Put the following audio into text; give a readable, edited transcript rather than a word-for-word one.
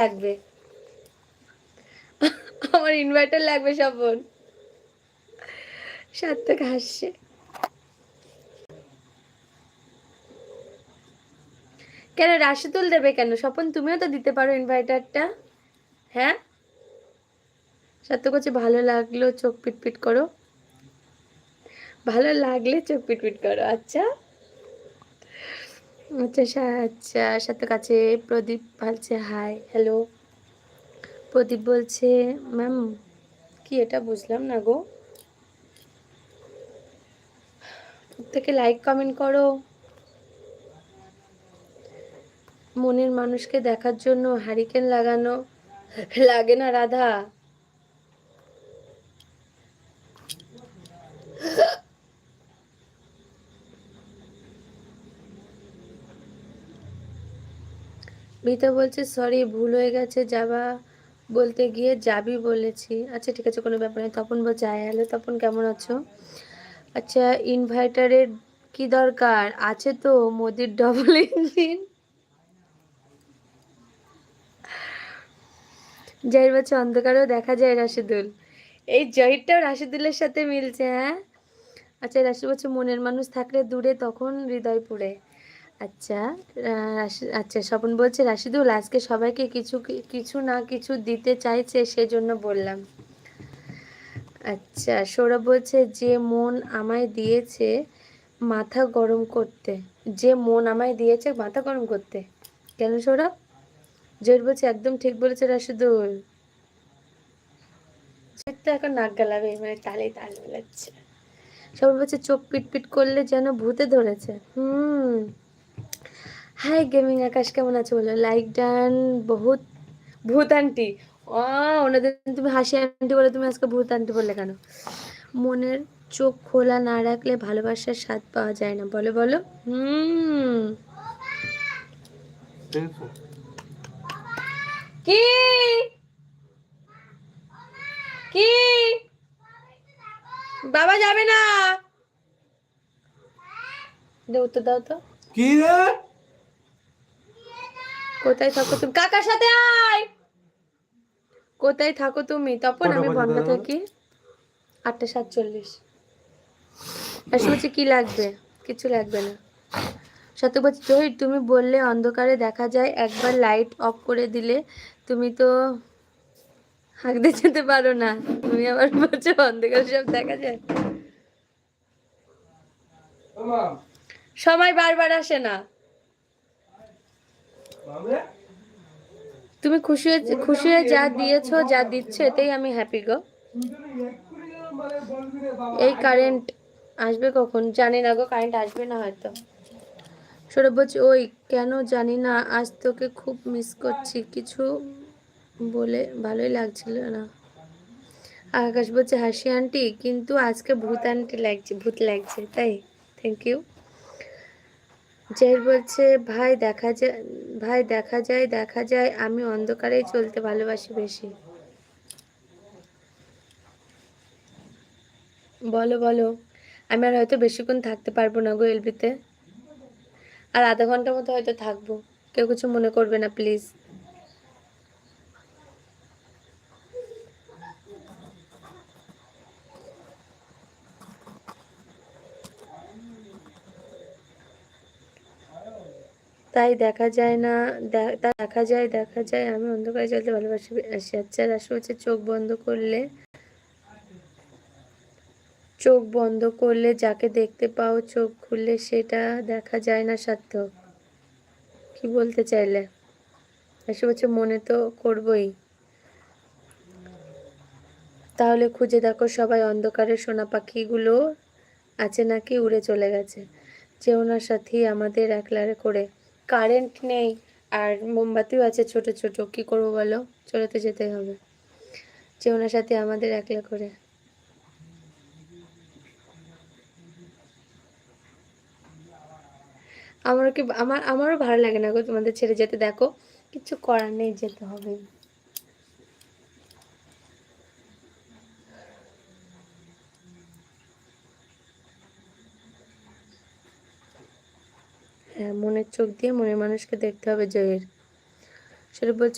লাগবে, আমার ইনভার্টার লাগবে স্বপন। সার্থক হাসছে। কেন রাশিদুল দেবে কেন? স্বপন তুমিও তো দিতে পারো ইনভার্টারটা। হ্যাঁ সার্থক হচ্ছে ভালো লাগলো চোখ পিটপিট করো, ভালো লাগলে চোখ পিটপিট করো। আচ্ছা আচ্ছা আচ্ছা। সাথে কাছে প্রদীপ বলছে হাই হ্যালো। প্রদীপ বলছে ম্যাম কি এটা বুঝলাম না গো, প্রত্যেকে লাইক কমেন্ট করো। মনের মানুষকে দেখার জন্য হ্যারিকেন লাগানো লাগে না রাধা? মিতা বলছে সরি ভুল হয়ে গেছে, যাবা বলতে গিয়ে যাবি বলেছি। আচ্ছা ঠিক আছে কোনো ব্যাপার নেই। তপন বলছে হাই হ্যালো। তপন কেমন আছো? আচ্ছা ইনভার্টারের কি দরকার আছে তো, মোদির ডবল ইঞ্জিন। জহির বলছে অন্ধকারেও দেখা যায় রাশিদুল। এই জহিরটাও রাশিদুলের সাথে মিলছে। হ্যাঁ আচ্ছা রাশি বলছে মনের মানুষ থাকলে দূরে তখন হৃদয় পুড়ে। আচ্ছা আচ্ছা স্বপন বলছে রাশিদুল আজকে সবাইকে কিছু কিছু না কিছু দিতে চাইছে সেজন্য বললাম। আচ্ছা সৌরভ বলছে যে মন আমায় দিয়েছে মাথা গরম করতে, যে মন আমায় দিয়েছে মাথা গরম করতে। কেন সৌরভ? জয়ের বলছে একদম ঠিক বলেছে রাশিদুল। তো এখন নাক গালাবে, মানে তালে তাল মেলাচ্ছে। সৌরভ বলছে চোখ পিটপিট করলে যেন ভূতে ধরেছে। হাই গেমিং আকাশ কেমন আছে বলো। লাইক ডান বহুত। ভূত আন্টি ওনাদের তুমি হাসি আন্টি বলে, তুমি আজকে ভূত আন্টি বললে কেন? মনের চোখ খোলা না রাখলে ভালোবাসার স্বাদ পাওয়া যায় না। বলো বলো। কি কি বাবা যাবে না, দাও তো দাও তো। কি রে কোথায় থাকো তুমি? কাকার সাথে আয়। কোথায় থাকো তুমি? তপন আমি বন্ধ থাকি। 8:47। আসলে বলছি কি লাগবে? কিছু লাগবে না। সত্য বলছি জহির তুমি বললে অন্ধকারে দেখা যায়, একবার লাইট অফ করে দিলে তুমি তো হাঁকতে যেতে পারো না, তুমি আবার বলছো অন্ধকারে সব দেখা যায়। সময় বারবার আসে না। তুমি খুশি হয়ে যা দিয়েছো যা দিচ্ছ এতেই আমি হ্যাপি গো। এই কারেন্ট আসবে কখন জানি না গো, কারেন্ট আসবে না হয়তো। সৌরভ বলছে ওই কেন জানি না আজ তোকে খুব মিস করছি, কিছু বলে ভালোই লাগছিল না। আকাশ বলছে হাসি আন্টি কিন্তু আজকে ভূত আন্টি লাগছে, ভূত লাগছে তাই। Thank you. জয়ের বলছে ভাই দেখা যায় আমি অন্ধকারেই চলতে ভালোবাসি বেশি। বলো বলো। আমি আর হয়তো বেশিক্ষণ থাকতে পারবো না গো এলবিতে, আর আধা ঘন্টার মতো হয়তো থাকবো। কেউ কিছু মনে করবে না প্লিজ। তাই দেখা যায় আমি অন্ধকারে চলতে ভালোবাসি আসি। আচ্ছা রাশি হচ্ছে চোখ বন্ধ করলে যাকে দেখতে পাও, চোখ খুললে সেটা দেখা যায় না। সার্থক কি বলতে চাইলে? রাশি হচ্ছে মনে তো করবই, তাহলে খুঁজে দেখো সবাই অন্ধকারে সোনা পাখিগুলো আছে নাকি উড়ে চলে গেছে। যেও না সাথী আমাদের একলা করে। কারেন্ট নেই আর মোমবাতিও আছে ছোট ছোট, কি করবো বলো, চলে তো যেতে হবে। যেও না সাথী আমাদের একলা করে। আমারও ভালো লাগে না গো তোমাদের ছেড়ে যেতে, দেখো কিছু করার নেই, যেতে হবে। হ্যাঁ মনের চোখ দিয়ে মনের মানুষকে দেখতে হবে জয়ের। সেটা বলছে